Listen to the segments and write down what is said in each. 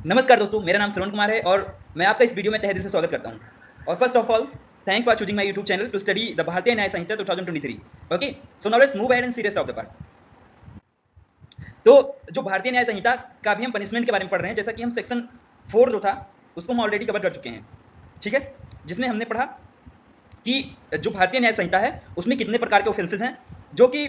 नमस्कार दोस्तों, मेरा नाम श्रवण कुमार है और मैं आपका इस वीडियो में तहे दिल से स्वागत करता हूं। और first of all, thanks for choosing my YouTube channel to study the Bharatiya Nyaya Sanhita 2023। Okay, so now let's move ahead and see rest of the part. तो जो भारतीय न्याय संहिता का भी हम पनिशमेंट के बारे में पढ़ रहे हैं, जैसा कि हम सेक्शन 4 जो था उसको हम ऑलरेडी कवर कर चुके हैं, ठीक है, जिसमें हमने पढ़ा कि जो भारतीय न्याय संहिता है उसमें कितने प्रकार के ऑफेंसेस हैं, जो कि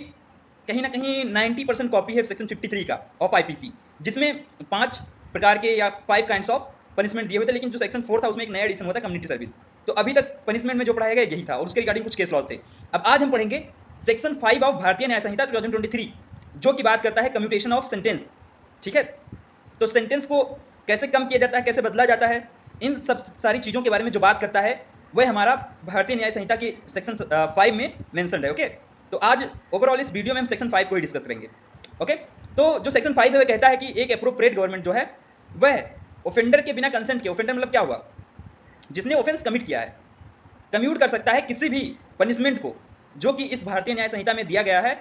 कहीं ना कहीं 90% कॉपी है सेक्शन 53 का ऑफ आईपीसी, जिसमें 5 प्रकार के या 5 काइंड्स ऑफ पनिशमेंट दिए हुए थे। लेकिन जो सेक्शन 4 था उसमें एक नया एडिशन हुआ था, कम्युनिटी सर्विस। तो अभी तक पनिशमेंट में जो पढ़ाया गया यही था और उसके रिगार्डिंग कुछ केस लॉज थे। अब आज हम पढ़ेंगे सेक्शन 5 ऑफ भारतीय न्याय संहिता 2023, जो कि बात करता है कम्यूटेशन ऑफ सेंटेंस, ठीक है। तो सेंटेंस को कैसे कम किया जाता है, कैसे बदला जाता है, इन सब सारी चीज़ों के बारे में जो बात करता है वह हमारा भारतीय न्याय संहिता की सेक्शन 5 में मेंशन्ड है। ओके, तो आज ओवरऑल इस वीडियो में हम सेक्शन 5 को ही डिस्कस करेंगे। ओके, तो जो सेक्शन 5 है वह कहता है कि एक एप्रोप्रिएट गवर्नमेंट जो है वह ऑफेंडर के बिना कंसेंट के, ऑफेंडर मतलब क्या हुआ, जिसने ऑफेंस कमिट किया है, कम्यूट कर सकता है किसी भी पनिशमेंट को जो कि इस भारतीय न्याय संहिता में दिया गया है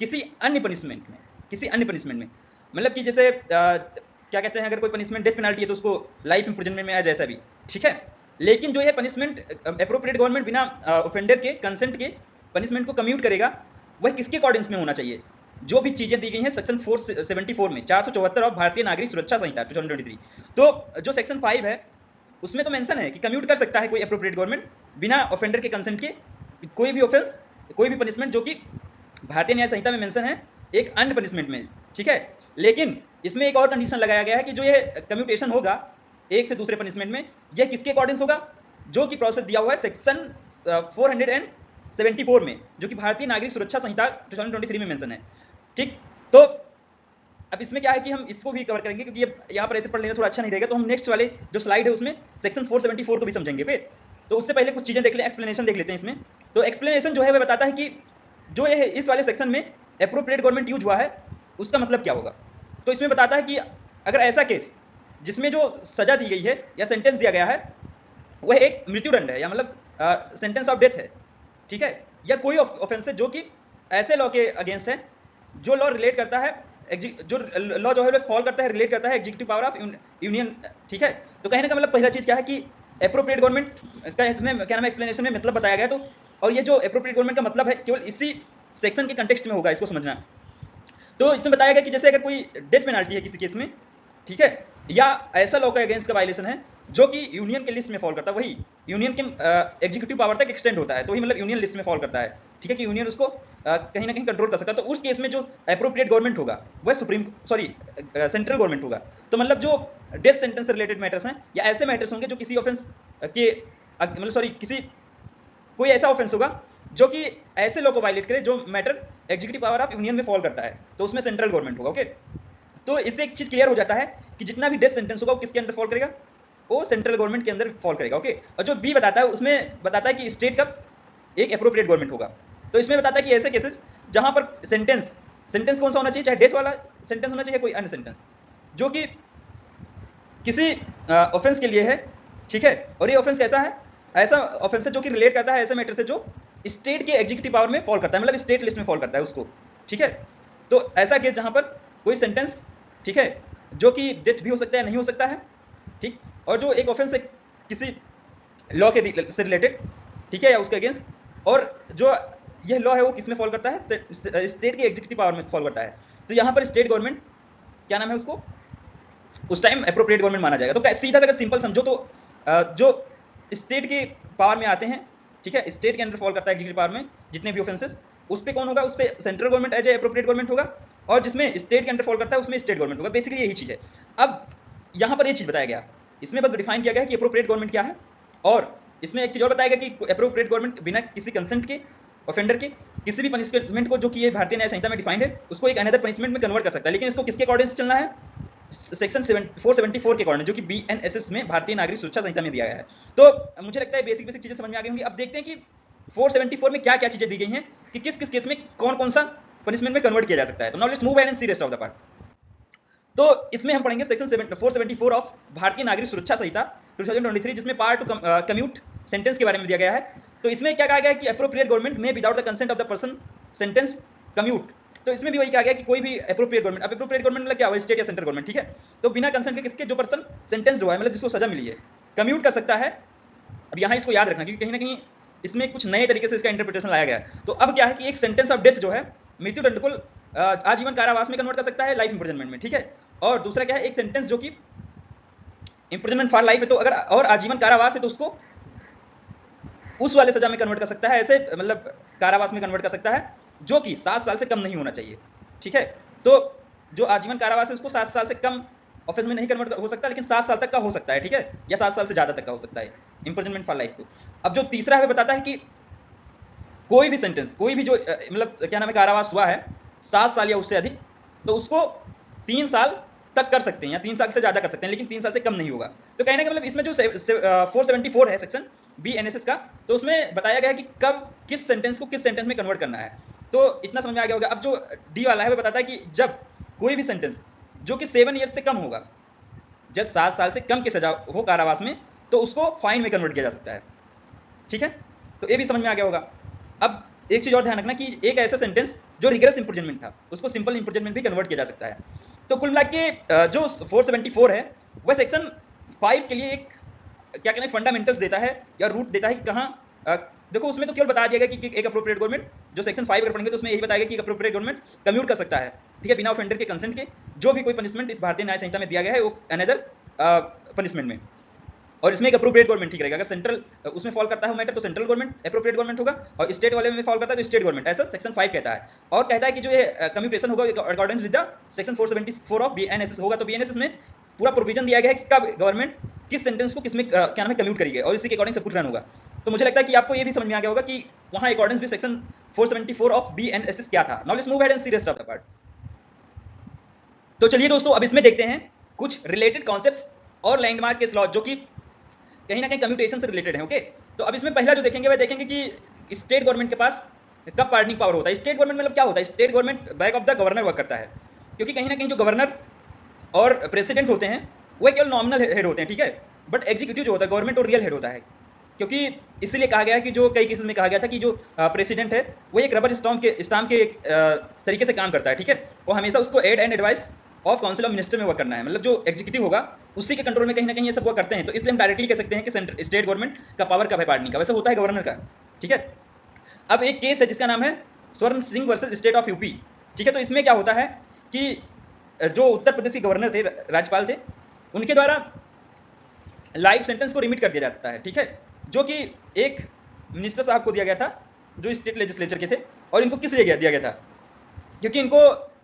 किसी अन्य पनिशमेंट में, किसी अन्य पनिशमेंट में। मतलब कि जैसे क्या कहते हैं, अगर कोई पनिशमेंट डेथ पेनल्टी है तो उसको लाइफ इंप्रिजनमेंट में या जैसा भी, ठीक है। लेकिन जो ये पनिशमेंट एप्रोप्रिएट गवर्नमेंट बिना ऑफेंडर के कंसेंट के पनिशमेंट को कम्यूट करेगा, वह किसके अकॉर्डिंग्स में होना चाहिए, जो भी चीजें दी गई हैं सेक्शन 474 में, 474 ऑफ भारतीय नागरिक सुरक्षा संहिता 2023। तो जो सेक्शन 5 है उसमें तो मेंशन है कि कम्यूट कर सकता है कोई एप्रोप्रिएट गवर्नमेंट बिना ऑफेंडर के कंसेंट के कोई भी ऑफेंस, कोई भी पनिशमेंट जो कि भारतीय न्याय संहिता में मेंशन है एक अन्य पनिशमेंट में, ठीक है। लेकिन इसमें एक और कंडीशन लगाया गया है कि जो ये कम्यूटेशन होगा एक से दूसरे पनिशमेंट में, यह किसके अकॉर्डिंग होगा, जो कि प्रोसेस दिया हुआ है सेक्शन 474 में, जो कि भारतीय नागरिक सुरक्षा संहिता 2023 में मेंशन है, ठीक। तो अब इसमें क्या है कि हम इसको भी कवर करेंगे, क्योंकि यहाँ पर ऐसे पढ़ लेना थोड़ा अच्छा नहीं रहेगा, तो हम नेक्स्ट वाले जो स्लाइड है उसमें सेक्शन 474 को भी समझेंगे पे। तो उससे पहले कुछ चीजें देख लें, एक्सप्लेनेशन देख लेते हैं इसमें। तो एक्सप्लेनेशन जो है वह बताता है कि जो ये इस वाले सेक्शन में एप्रोप्रिएट गवर्नमेंट यूज हुआ है उसका मतलब क्या होगा। तो इसमें बताता है कि अगर ऐसा केस जिसमें जो सजा दी गई है या सेंटेंस दिया गया है वह एक मृत्युदंड है या मतलब सेंटेंस ऑफ डेथ है, ठीक है, या कोई ऑफेंस है जो कि ऐसे लॉ के अगेंस्ट है, जो लॉ रिलेट करता है, जो लॉ जो है फॉल करता है, रिलेट करता है एग्जीक्यूटिव पावर ऑफ यूनियन, ठीक है। तो कहने का मतलब पहला चीज क्या है कि एप्रोप्रिएट गवर्नमेंट का इसमें क्या नाम है एक्सप्लेनेशन में मतलब बताया गया। तो और ये जो एप्रोप्रिएट गवर्नमेंट का मतलब है केवल इसी सेक्शन के कंटेक्स्ट में होगा, इसको समझना। तो इसमें बताया गया कि जैसे अगर कोई डेथ पेनल्टी है किसी केस में, ठीक है, या ऐसा लॉ का अगेंस्ट का वायलेशन है जो कि यूनियन के लिस्ट में फॉल करता है, वही यूनियन के एग्जीक्यूटिव पावर तक एक्सटेंड होता है, तो वही मतलब यूनियन लिस्ट में फॉल करता है, ठीक है, कि यूनियन उसको कहीं ना कहीं कंट्रोल कर सकता है। तो उस केस में जो एप्रोप्रिएट गवर्नमेंट होगा वह सेंट्रल गवर्नमेंट होगा। तो मतलब जो डेथ सेंटेंस से रिलेटेड मैटर्स हैं या ऐसे मैटर्स होंगे जो किसी ऑफेंस के मतलब किसी कोई ऐसा ऑफेंस होगा जो कि ऐसे लॉ को वायलेट करे जो matter executive power of union में फॉल करता है, तो उसमें सेंट्रल गवर्नमेंट होगा। ओके, तो इससे एक चीज क्लियर हो जाता है कि जितना भी डेथ सेंटेंस होगा वो किसके अंडर फॉल करेगा, वो सेंट्रल गवर्नमेंट के अंदर फॉल करेगा। ओके, और जो बी बताता है उसमें बताता है कि स्टेट का एक एप्रोप्रिएट गवर्नमेंट होगा। तो इसमें बताता है कि ऐसे केसेस जहां पर सेंटेंस कौन सा होना चाहिए, चाहे डेथ वाला सेंटेंस होना चाहिए, कोई अन्य सेंटेंस जो कि किसी ऑफेंस के लिए है, ठीक है, और ये ऑफेंस कैसा है, ऐसा ऑफेंस है जो कि रिलेट करता है ऐसे मैटर से जो स्टेट के एग्जीक्यूटिव पावर में फॉल करता है, मतलब स्टेट लिस्ट में फॉल करता है उसको, ठीक है। तो ऐसा केस जहां पर कोई सेंटेंस, ठीक है, जो कि डेथ भी हो सकता है नहीं हो सकता है, ठीक, और जो एक ऑफेंस है किसी लॉ के से रिलेटेड, ठीक है, या उसके अगेंस्ट, और जो यह लॉ है वो किस में फॉल करता है, स्टेट के एग्जीक्यूटिव पावर में फॉल करता है। तो यहाँ पर स्टेट गवर्नमेंट क्या नाम है उसको उस टाइम एप्रोप्रिएट गवर्नमेंट माना जाएगा। तो सीधा अगर सिंपल समझो तो जो स्टेट के पावर में आते हैं, ठीक है, स्टेट के अंडर फॉल करता है एग्जीक्यूटिव पावर में जितने भी ऑफेंसेस, उस पे कौन होगा, उस पे central government as a appropriate government होगा, और जिसमें स्टेट के अंडर फॉल करता है उसमें स्टेट गवर्नमेंट होगा। बेसिकली यही चीज है। अब यहाँ पर ये चीज बताया गया, इसमें बस डिफाइन किया गया कि एप्रोप्रिएट गवर्नमेंट क्या है, और इसमें एक चीज और बताया गया कि एप्रोप्रिएट गवर्नमेंट बिना किसी कंसेंट के ऑफेंडर के किसी भी पनिशमेंट को जो कि ये भारतीय न्याय संहिता में डिफाइंड है उसको एक अनदर पनिशमेंट में कन्वर्ट कर सकता है। लेकिन इसको किसके अकॉर्डिंग चलना है, सेक्शन 474 के अकॉर्डिंग, जो कि बीएनएसएस में भारतीय नागरिक सुरक्षा संहिता में दिया गया है। तो मुझे लगता है बेसिक चीजें समझ में आ गई होंगी। अब देखते हैं कि 474 में क्या क्या चीजें दी गई हैं कि किस किस केस में कौन कौन सा पनिशमेंट में कन्वर्ट किया जा सकता है। तो now let's move and see rest of the part. तो इसमें हम पढ़ेंगे सेक्शन 474 ऑफ भारतीय नागरिक सुरक्षा संहिता 2023, जिसमें पार्ट टू कम्यूट सेंटेंस के बारे में दिया गया है। तो इसमें क्या कहा गया है कि एप्रोप्रिएट गवर्नमेंट में without the consent of the person sentence commute तो इसमें भी वही कहा गया कि कोई भी एप्रोप्रिएट गवर्नमेंट, अब एप्रोप्रिएट गवर्नमेंट मतलब क्या हुआ, स्टेट या सेंट्रल गवर्नमेंट, ठीक है, तो बिना कंसर्न के किसके, जो पर्सन सेंटेंस हुआ है, मतलब जिसको सजा मिली है, कम्यूट कर सकता है। अब यहाँ इसको याद रखना, क्योंकि कहीं ना कहीं इसमें कुछ नए तरीके से इसका इंटरप्रिटेशन लाया गया है। तो अब क्या है कि एक सेंटेंस ऑफ डेथ जो है मृत्युदंड को आजीवन कारावास में कन्वर्ट कर सकता है, लाइफ इंप्रिजनमेंट में, ठीक है। और दूसरा क्या है, एक सेंटेंस जो कि इंप्रिजनमेंट फॉर लाइफ है, तो अगर और आजीवन कारावास है तो उसको उस वाले सजा में कन्वर्ट कर सकता है, ऐसे मतलब कारावास में कन्वर्ट कर सकता है जो कि 7 साल से कम नहीं होना चाहिए, ठीक है। तो जो आजीवन कारावास है उसको 7 साल से कम ऑफेंस में नहीं कन्वर्ट हो सकता, लेकिन 7 साल तक का हो सकता है, ठीक है, या 7 साल से ज्यादा तक का हो सकता है इंप्रिजनमेंट फॉर लाइफ को। अब जो तीसरा है बताता है कि कोई भी सेंटेंस, कोई भी जो मतलब क्या नाम है, कारावास हुआ है 7 साल या उससे अधिक, तो उसको 3 साल तक कर सकते हैं या 3 साल से ज्यादा कर सकते हैं, लेकिन 3 साल से कम नहीं होगा। तो कहने का मतलब इसमें जो 474 है सेक्शन BNSS का, तो उसमें बताया गया है कि कब किस सेंटेंस को किस सेंटेंस में कन्वर्ट करना है। तो इतना समझ में आ गया होगा। अब जो डी वाला है वो बताता है कि जब कोई भी सेंटेंस जो कि 7 ईयर्स से कम होगा, जब 7 साल से कम की सजा हो कारावास में, तो उसको फाइन में कन्वर्ट किया जा सकता है, ठीक है। तो ये भी समझ में आ गया होगा। अब एक चीज और ध्यान रखना कि एक ऐसा सेंटेंस जो रिगरस इंप्रिजनमेंट था, उसको सिंपल इंप्रिजनमेंट भी कन्वर्ट किया जा सकता है। तो कुल मिला के जो 474 है वह सेक्शन 5 के लिए एक क्या कहना है, फंडामेंटल्स देता है या रूट देता है कि कहाँ देखो उसमें तो केवल बता दिया गया कि एक अप्रोप्रिएट गवर्नमेंट, जो सेक्शन 5 अगर पढ़ेंगे तो उसमें यही बताएगा कि एक अप्रोप्रिएट गवर्नमेंट कम्यूट कर सकता है, ठीक है, बिना ऑफेंडर के कंसेंट के जो भी कोई पनिशमेंट इस भारतीय न्याय संहिता में दिया गया है वो अनदर पनिशमेंट में। और इसमें एक अप्रोप्रिएट गवर्नमेंट ठीक रहेगा। अगर सेंट्रल उसमें फॉल करता है मैटर तो सेंट्रल गवर्नमेंट अप्रोप्रिएट गवर्नमेंट होगा, और स्टेट वाले में फॉल करता है तो स्टेट गवर्नमेंट, ऐसा सेक्शन 5 कहता है। और कहता है कि जो ये कम्यूटेशन होगा according with the section 474 of BNSS होगा। तो BNSS में पूरा प्रोविजन दिया गया है कि कब गवर्नमेंट किस सेंटेंस को किसमें क्या नाम है कम्यूट करेगी, और इसी के अकॉर्डिंग सब कुछ रन होगा। तो मुझे लगता है कि आपको ये भी समझ में आ गया होगा कि वहां according with section 474 of BNSS क्या था। Now let's move ahead and see rest of the part. तो चलिए दोस्तों अब इसमें देखते हैं कुछ रिलेटेड कॉन्सेप्ट्स और लैंडमार्क के स्लॉट जो कि कहीं ना कहीं कम्यूटेशन से रिलेटेड है। ओके, तो अब इसमें पहला जो देखेंगे वह देखेंगे कि स्टेट गवर्नमेंट के पास कब पार्डनिंग पावर होता है। स्टेट गवर्नमेंट मतलब क्या होता है, state government back of the governor work करता है, क्योंकि कहीं ना कहीं जो गवर्नर और प्रेसिडेंट होते हैं वह केवल नॉमिनल हेड होते हैं, ठीक है, बट एग्जीक्यूटिव जो होता है गवर्नमेंट और रियल हेड होता है। क्योंकि इसलिए कहा गया है कि जो कई केसेस में कहा गया था कि जो प्रेसिडेंट है वो एक रबर स्टाम्प के एक तरीके से काम करता है, ठीक है, वो हमेशा उसको aid and advice of council of minister में वर्क करना है, मतलब जो एग्जीक्यूटिव होगा उसी के कंट्रोल में कहीं ना कहीं ये सब वो करते हैं। तो इसलिए हम डायरेक्टली कह सकते हैं कि स्टेट गवर्नमेंट का पावर कब है पार्डनिंग का, वैसे होता है गवर्नर का, ठीक है। अब एक केस है जिसका नाम है स्वर्ण Singh versus state of UP, ठीक है। तो इसमें क्या होता है कि जो उत्तर प्रदेश के गवर्नर थे, राज्यपाल थे, उनके द्वारा लाइफ सेंटेंस को रिमिट कर दिया जाता है, ठीक है, जो कि एक मिनिस्टर साहब को दिया गया था जो स्टेट लेजिस्लेचर के थे। और इनको किस लिए दिया गया था, क्योंकि इनको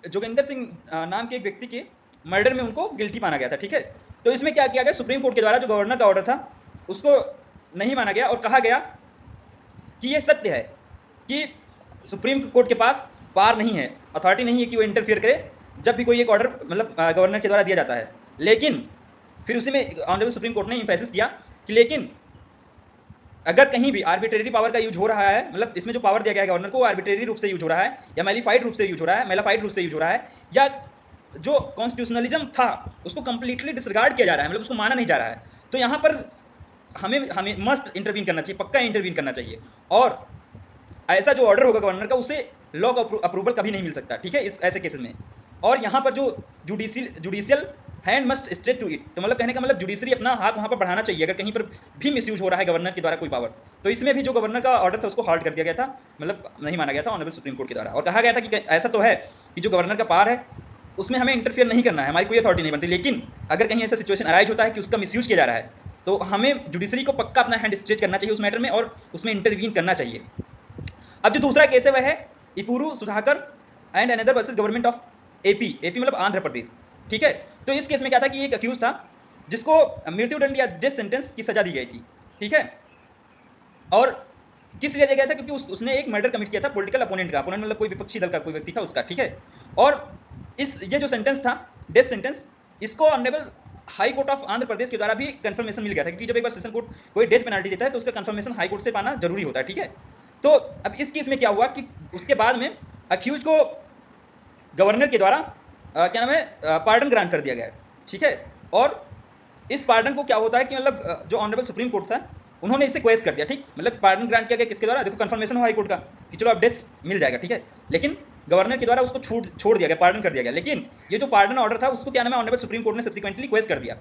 जोगिंदर सिंह नाम के एक व्यक्ति के मर्डर में उनको गिल्टी माना गया था, ठीक है। तो इसमें क्या किया गया, सुप्रीम कोर्ट के द्वारा जो गवर्नर का ऑर्डर था उसको नहीं माना गया और कहा गया कि यह सत्य है कि सुप्रीम कोर्ट के पास पावर नहीं है, अथॉरिटी नहीं है कि वो इंटरफियर करे जब भी कोई एक ऑर्डर मतलब गवर्नर के द्वारा दिया जाता है। लेकिन फिर उसी में ऑनरेबल सुप्रीम कोर्ट ने एम्फेसिस किया कि लेकिन अगर कहीं भी आर्बिट्रेरी पावर का यूज हो रहा है, मतलब इसमें जो पावर दिया गया है गवर्नर को वो आर्बिट्रेरी रूप से यूज हो रहा है या मैलिफाइड रूप से यूज हो रहा है, मैलाफाइड रूप से यूज हो रहा है, या जो कॉन्स्टिट्यूशनलिज्म था उसको कंप्लीटली डिसरिगार्ड किया जा रहा है, मतलब उसको माना नहीं जा रहा है, तो यहाँ पर हमें मस्ट इंटरवीन करना चाहिए, पक्का इंटरवीन करना चाहिए। और ऐसा जो ऑर्डर होगा गवर्नर का उसे लॉ का अप्रूवल कभी नहीं मिल सकता, ठीक है, इस ऐसे केसेस में। और यहाँ पर जो judicial hand must straight to it, तो मतलब कहने का मतलब जुडिशरी अपना हाथ वहाँ पर बढ़ाना चाहिए अगर कहीं पर भी मिसयूज हो रहा है गवर्नर के द्वारा कोई पावर। तो इसमें भी जो गवर्नर का ऑर्डर था उसको हॉल्ट कर दिया गया था, मतलब नहीं माना गया था ऑनरेबल सुप्रीम कोर्ट के द्वारा। और कहा गया था कि ऐसा तो है कि जो गवर्नर का पावर है उसमें हमें इंटरफियर नहीं करना है, हमारी कोई अथॉरिटी नहीं बनती, लेकिन अगर कहीं ऐसा सिचुएशन अराइज होता है कि उसका मिसयूज किया जा रहा है तो हमें जुडिशरी को पक्का अपना हैंड स्ट्रेच करना चाहिए उस मैटर में और उसमें इंटरवीन करना चाहिए। अब जो दूसरा केस है वह है Ipuru Sudhakar and another versus government of AP मतलब आंध्र प्रदेश, ठीक है। तो इस केस में क्या था कि एक अक्यूज था जिसको मृत्युदंड या डेथ सेंटेंस की सजा दी गई थी, ठीक है। और किस लिए दिया गया था, क्योंकि उसने एक मर्डर कमिट किया था पॉलिटिकल अपोनेंट का, अपोनेंट मतलब कोई विपक्षी दल का कोई व्यक्ति था उसका, ठीक है। और ये जो सेंटेंस था डेथ सेंटेंस, इसको honourable high court of Andhra Pradesh के द्वारा भी कंफर्मेशन मिल गया था, क्योंकि जब एक बार सेशन कोर्ट कोई डेथ पेनल्टी देता है तो उसका कंफर्मेशन हाई कोर्ट से पाना जरूरी होता है, ठीक है। तो अब इस केस में क्या हुआ कि उसके बाद में अक्यूज को गवर्नर के द्वारा क्या नाम है पार्डन ग्रांट कर दिया गया है, ठीक है। और इस पार्डन को क्या होता है कि मतलब जो ऑनरेबल सुप्रीम कोर्ट था उन्होंने इसे क्वेश्चन कर दिया, ठीक, मतलब पार्डन ग्रांट किया गया किसके द्वारा, देखो कंफर्मेशन हो हाई कोर्ट का कि चलो अब डेथ मिल जाएगा, ठीक है। लेकिन गवर्नर के द्वारा उसको छोड़ दिया गया, पार्डन कर दिया गया। लेकिन ये जो पार्डन ऑर्डर था उसको क्या नाम है, ऑनरेबल सुप्रीम कोर्ट ने सब्सिक्वेंटली क्वेश्चन कर दिया,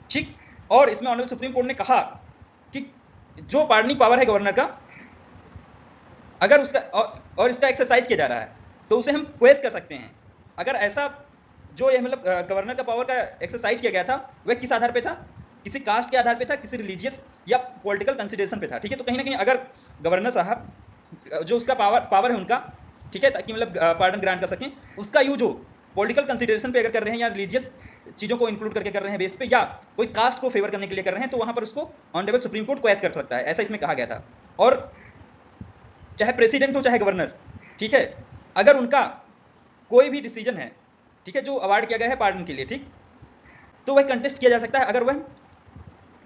ठीक। और इसमें ऑनरेबल सुप्रीम कोर्ट ने कहा कि जो पार्डनिंग पावर है गवर्नर का, अगर उसका और इसका एक्सरसाइज किया जा रहा है तो उसे हम क्वेश्चन कर सकते हैं। अगर ऐसा जो ये मतलब गवर्नर का पावर का एक्सरसाइज किया गया था वह किस आधार पे था, किसी कास्ट के आधार पे था, किसी रिलीजियस या पॉलिटिकल कंसिडरेशन पे था, ठीक है। तो कहीं ना कहीं अगर गवर्नर साहब जो उसका पावर है उनका, ठीक है, ताकि मतलब पार्डन ग्रांट कर सकें, उसका यूज हो पॉलिटिकल कंसिडरेशन पे अगर कर रहे हैं या रिलीजियस चीज़ों को इंक्लूड करके कर रहे हैं बेस पे, या कोई कास्ट को फेवर करने के लिए कर रहे हैं, तो वहां पर उसको ऑनरेबल सुप्रीम कोर्ट क्वेश्चन कर सकता है, ऐसा इसमें कहा गया था। और चाहे प्रेसिडेंट हो चाहे गवर्नर, ठीक है, अगर उनका कोई भी डिसीजन है, ठीक है, जो अवार्ड किया गया है पार्डन के लिए, ठीक, तो वह कंटेस्ट किया जा सकता है अगर वह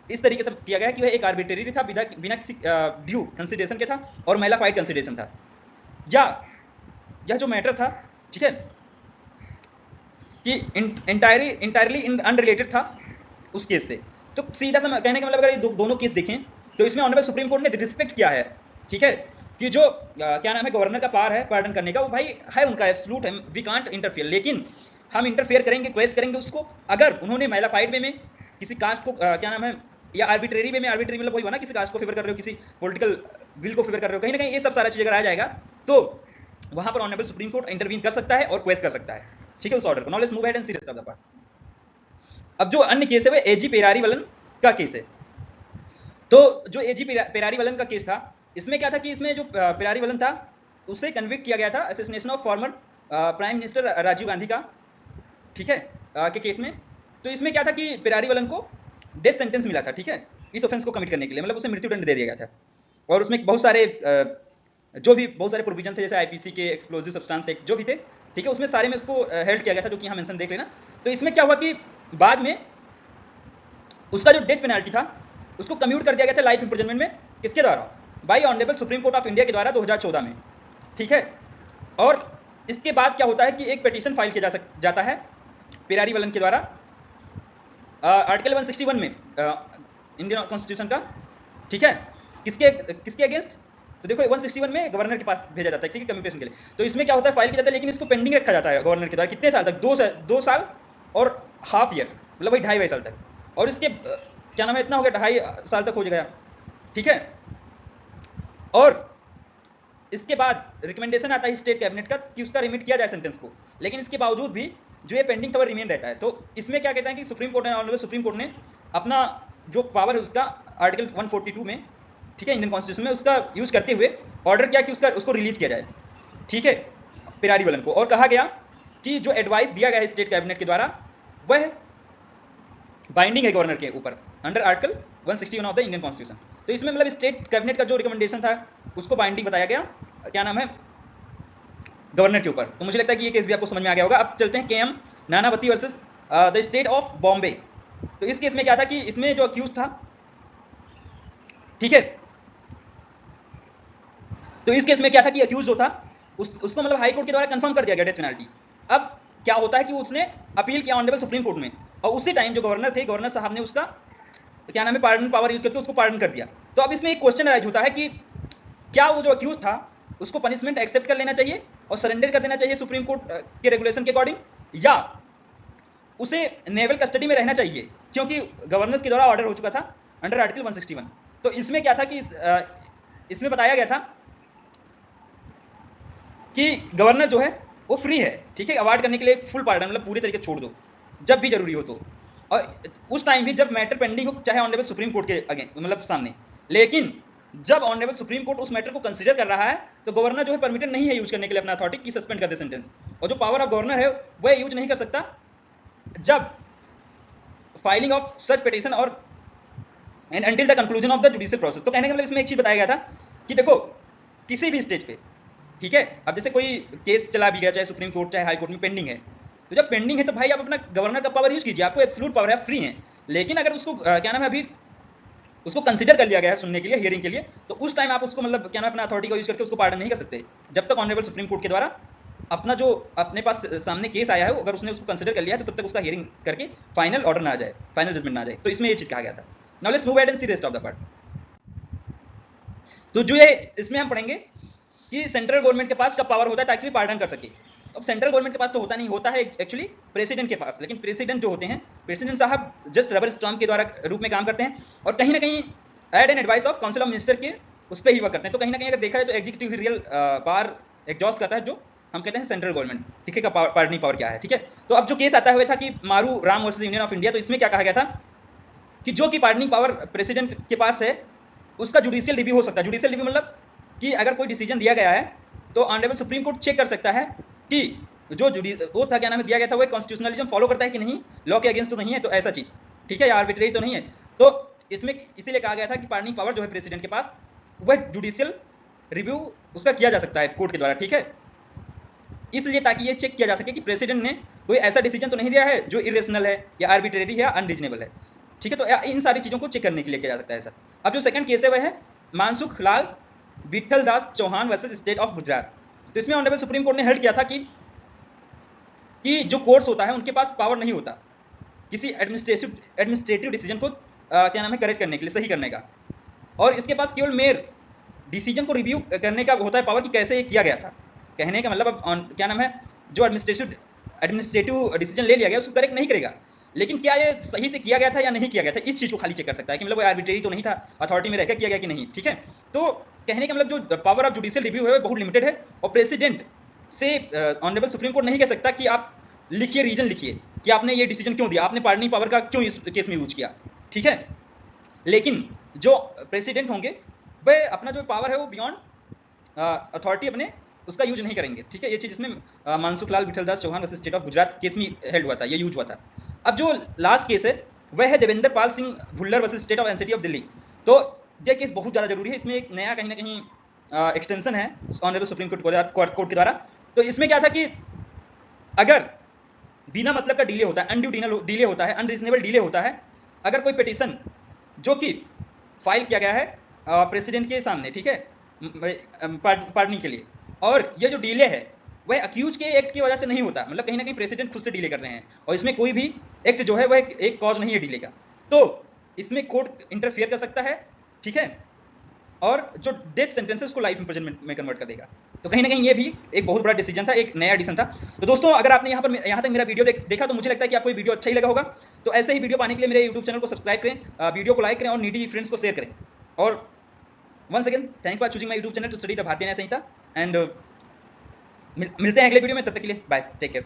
इस तरीके से किया गया है कि वह एक आर्बिट्रेरी था, बिना किसी ड्यू कंसिडरेशन के था और मैलाफाइड कंसिडरेशन था, या यह जो मैटर था, ठीक है, कि इंटायरली अनरिलेटेड था उस केस से। तो सीधा सा कहने का मतलब अगर ये दोनों केस देखें तो इसमें ऑनरेबल सुप्रीम कोर्ट ने रिस्पेक्ट किया है, ठीक है, कि जो क्या नाम है गवर्नर का पावर है पार्डन करने का, वो भाई है उनका एब्सोल्यूट है, वी कांट इंटरफेयर, लेकिन हम इंटरफेयर करेंगे, क्वेश्चन करेंगे उसको अगर उन्होंने मैलाफाइड वे में किसी कास्ट को क्या नाम है, या आर्बिट्रेरी वे में, आर्बिट्रेरी मतलब वही हुआ ना, किसी कास्ट को फेवर कर रहे हो, किसी पॉलिटिकल विल को फेवर कर रहे हो, कहीं ना कहीं ये सब सारा चीज अगर आ जाएगा तो वहां पर ऑनरेबल सुप्रीम कोर्ट इंटरवीन कर सकता है और क्वेश्चन कर सकता है, ठीक है, उस ऑर्डर को। Now let's move ahead and see rest of the part. अब जो अन्य केस है वो एजी पेरारीवलन का केस है। तो जो एजी पेरारीवलन का केस था, इसमें क्या था कि इसमें जो पेरारीवलन था उसे कन्विक्ट किया गया था assassination of former prime minister Rajiv Gandhi का, ठीक है, के केस में। तो इसमें क्या था कि पेरारीवलन को डेथ सेंटेंस मिला था, ठीक है, इस ऑफेंस को कमिट करने के लिए, मतलब उसे मृत्युदंड दे दिया गया था। और उसमें बहुत सारे प्रोविजन थे, जैसे आईपीसी के, एक्सप्लोजिव सब्सटेंस एक्ट जो भी थे, ठीक है, उसमें सारे में उसको हेल्ड किया गया था, जो कि यहाँ मेंशन देख लेना। तो इसमें क्या हुआ कि बाद में उसका जो डेथ पेनाल्टी था उसको कम्यूट कर दिया गया था लाइफ इम्प्रिजनमेंट में, किसके द्वारा, bye honourable supreme court of India के द्वारा 2014 में, ठीक है। और इसके बाद क्या होता है कि एक पिटीशन फाइल किया जाता है पेरारीवलन के द्वारा आर्टिकल 161 में इंडियन कॉन्स्टिट्यूशन का, ठीक है, किसके अगेंस्ट, तो देखो 161 में गवर्नर के पास भेजा जाता है, ठीक है, कम्युनिकेशन के लिए। तो इसमें क्या होता है, फाइल किया जाता है, लेकिन इसको पेंडिंग रखा जाता है गवर्नर के द्वारा कितने साल तक, 2 साल और हाफ ईयर, मतलब वही 2.5 साल तक। और इसके क्या नाम है, इतना हो गया 2.5 साल तक हो गया, ठीक है। और इसके बाद रिकमेंडेशन आता है स्टेट कैबिनेट का कि उसका रिमिट किया जाए सेंटेंस को, लेकिन इसके बावजूद भी जो ये पेंडिंग था वो रिमेन रहता है। तो इसमें क्या कहते हैं कि सुप्रीम कोर्ट ने, ऑनरेबल सुप्रीम कोर्ट ने अपना जो पावर है उसका आर्टिकल 142 में, ठीक है, इंडियन कॉन्स्टिट्यूशन में, उसका यूज करते हुए ऑर्डर किया कि उसको रिलीज किया जाए, ठीक है, पेरारीवलन को। और कहा गया कि जो एडवाइस दिया गया है स्टेट कैबिनेट के द्वारा वह बाइंडिंग है गवर्नर के ऊपर under article 161 of the Indian constitution. तो इसमें मतलब स्टेट कैबिनेट का जो रिकमेंडेशन था उसको बाइंडिंग बताया गया, क्या नाम है, गवर्नर के ऊपर। तो मुझे लगता है कि ये केस भी आपको समझ में आ गया होगा। अब चलते हैं KM Nanavati versus the state of Bombay. तो इस केस में क्या था कि इसमें जो अक्यूज था, ठीक है, तो इस केस में क्या था कि अक्यूज जो था उसको मतलब हाई कोर्ट के द्वारा कंफर्म कर दिया गया डेथ पेनाल्टी। अब क्या होता है कि उसने अपील किया ऑनरेबल सुप्रीम कोर्ट में, और उसी टाइम जो गवर्नर थे, गवर्नर साहब ने उसका क्या नाम है, पार्डन पावर यूज करके उसको पार्डन कर दिया। तो अब इसमें एक क्वेश्चन राइज होता है कि क्या वो जो अक्यूज था उसको पनिशमेंट एक्सेप्ट कर लेना चाहिए और सरेंडर कर देना चाहिए सुप्रीम कोर्ट के रेगुलेशन के अकॉर्डिंग, या उसे नेवल कस्टडी में रहना चाहिए, क्योंकि गवर्नर के द्वारा ऑर्डर हो चुका था अंडर आर्टिकल 161। तो इसमें क्या था कि इसमें बताया गया था कि गवर्नर जो है वो फ्री है, ठीक है, अवार्ड करने के लिए फुल पार्डन, मतलब पूरी तरीके छोड़ दो जब भी जरूरी हो तो, और उस टाइम भी जब मैटर पेंडिंग हो, चाहे ऑनरेबल सुप्रीम कोर्ट के आगे मतलब सामने। लेकिन जब ऑनरेबल सुप्रीम कोर्ट उस मैटर को कंसीडर कर रहा है तो गवर्नर जो है परमिटेड नहीं है यूज करने के लिए अपना अथॉरिटी की सस्पेंड कर दे सेंटेंस, और जो पावर ऑफ गवर्नर है वह यूज नहीं कर सकता जब फाइलिंग ऑफ सच पिटीशन और and until the conclusion of the judicial process. तो कहने का मतलब इसमें एक चीज बताया गया था कि देखो किसी भी स्टेज पे, ठीक है, अब जैसे कोई केस चला भी गया, चाहे सुप्रीम कोर्ट चाहे हाई कोर्ट में पेंडिंग है, तो जब पेंडिंग है तो भाई आप अपना गवर्नर का पावर यूज कीजिए, आपको एब्सोल्यूट पावर है, फ्री है। लेकिन अगर उसको क्या नाम है, अभी उसको कंसीडर कर लिया गया है सुनने के लिए, हियरिंग के लिए, तो उस टाइम आप उसको मतलब क्या नाम अपना अथॉरिटी का यूज करके उसको पार्डन नहीं कर सकते जब तक ऑनरेबल सुप्रीम कोर्ट के द्वारा अपना जो अपने पास सामने केस आया है अगर उसने उसको कंसीडर कर लिया है तो तब तक उसका हियरिंग करके फाइनल ऑर्डर ना आ जाए, फाइनल जजमेंट ना आ जाए। तो इसमें ये चीज कहा गया था। Now let's move ahead and see rest of the part. तो जो ये इसमें हम पढ़ेंगे कि सेंट्रल गवर्नमेंट के पास कब पावर होता है ताकि वे पार्डन कर सके। अब सेंट्रल गवर्नमेंट के पास तो होता नहीं, होता है एक्चुअली प्रेसिडेंट के पास, लेकिन प्रेसिडेंट जो होते हैं, प्रेसिडेंट साहब जस्ट रबर स्टैम्प के द्वारा रूप में काम करते हैं और कहीं ना कहीं aid and advice of council of minister के उस पर ही वर्क करते हैं। तो कहीं ना कहीं अगर देखा जाए तो एग्जीक्यूटिव रियल पावर एग्जॉस्ट करता है, जो हम कहते हैं सेंट्रल गवर्नमेंट, ठीक है, का पार्टनिंग पावर क्या है, ठीक है। तो अब जो केस आता हुआ था कि मारू Ram versus union of India, तो इसमें क्या कहा गया था कि जो कि पार्टनिंग पावर प्रेसिडेंट के पास है उसका जुडिशियल रिव्यू हो सकता है। जुडिशियल रिव्यू मतलब कि अगर कोई डिसीजन दिया गया है तो ऑनरेबल सुप्रीम कोर्ट चेक कर सकता है कि जो वो था, क्या नाम है, दिया गया था, वो कॉन्स्टिट्यूशनलिज्म फॉलो करता है कि नहीं, लॉ के अगेंस्ट तो नहीं है, तो ऐसा चीज, ठीक है, या आर्बिट्रेरी तो नहीं है। तो इसमें इसीलिए कहा गया था कि पार्टनिंग पावर जो है प्रेसिडेंट के पास, वह जुडिशियल रिव्यू उसका किया जा सकता है कोर्ट के द्वारा, ठीक है, इसलिए ताकि ये चेक किया जा सके कि प्रेसिडेंट ने कोई ऐसा डिसीजन तो नहीं दिया है जो इरेशनल है या आर्बिट्रेरी है या अनरीजनेबल है, ठीक है। तो इन सारी चीजों को चेक करने के लिए किया जा सकता है सर। अब जो सेकंड केस है वह है Mansukh Lal Vithal Das Chauhan versus state of Gujarat. तो इसमें ऑनरेबल सुप्रीम कोर्ट ने हेल्ड किया था कि जो कोर्ट्स होता है उनके पास पावर नहीं होता किसी एडमिनिस्ट्रेटिव डिसीजन को क्या नाम है करेक्ट करने के लिए, सही करने का, और इसके पास केवल मेयर डिसीजन को रिव्यू करने का होता है पावर कि कैसे ये किया गया था। कहने का मतलब अब क्या नाम है, जो एडमिनिस्ट्रेटिव डिसीजन ले लिया गया उसको करेक्ट नहीं करेगा, लेकिन क्या ये सही से किया गया था या नहीं किया गया था, इस चीज को खाली चेक कर सकता है कि मतलब वो आर्बिट्रेरी तो नहीं था, अथॉरिटी में रहकर किया गया कि नहीं, ठीक है। तो कहने का मतलब जो पावर ऑफ जुडिशियल रिव्यू है वो बहुत लिमिटेड है और प्रेसिडेंट से ऑनरेबल सुप्रीम कोर्ट नहीं कह सकता कि आप लिखिए, रीजन लिखिए कि आपने ये डिसीजन क्यों दिया, आपने पार्टनिंग पावर का क्यों इस केस में यूज किया, ठीक है। लेकिन जो प्रेसिडेंट होंगे वह अपना जो पावर है वो बियॉन्ड अथॉरिटी अपने उसका यूज नहीं करेंगे, ठीक है। ये चीज इसमें Mansukh Lal Vithaldas Chauhan versus state of Gujarat case में हेल्ड हुआ था, ये यूज हुआ था। अब जो लास्ट केस है वह है Devender Pal Singh Bhullar versus state of NCT of Delhi. तो ये केस बहुत ज़्यादा जरूरी है, इसमें एक नया कहीं ना कहीं एक्सटेंशन है ऑनरेबल सुप्रीम कोर्ट के द्वारा। तो इसमें क्या था कि अगर बिना मतलब का डिले होता है, अनड्यू डिले होता है, अनरीजनेबल डिले होता है, अगर कोई पिटीशन जो कि फाइल किया गया है प्रेसिडेंट के सामने, ठीक है, पार्टनिंग के लिए, और ये जो डिले है वह अक्यूज के एक्ट की वजह से नहीं होता, मतलब कहीं ना कहीं प्रेसिडेंट खुद से डिले कर रहे हैं और इसमें कोई भी एक्ट जो है वह एक कॉज नहीं है डिले का, तो इसमें कोर्ट इंटरफियर कर सकता है, ठीक है, और जो डेथ सेंटेंस है उसको लाइफ इंप्रिजनमेंट में कन्वर्ट कर देगा। तो कहीं ना कहीं ये भी एक बहुत बड़ा डिसीजन था, एक नया एडिशन था। तो दोस्तों अगर आपने यहाँ तक मेरा वीडियो देखा तो मुझे लगता है कि आपको वीडियो अच्छा ही लगा होगा। तो ऐसे ही वीडियो पाने के लिए मेरे यूट्यूब चैनल को सब्सक्राइब करें, वीडियो को लाइक करें और नीडी फ्रेंड्स को शेयर करें। और once again thanks for choosing my YouTube channel to study the Bharatiya Nyaya Samhita and मिलते हैं अगले वीडियो में, तब तक के लिए बाय, टेक केयर।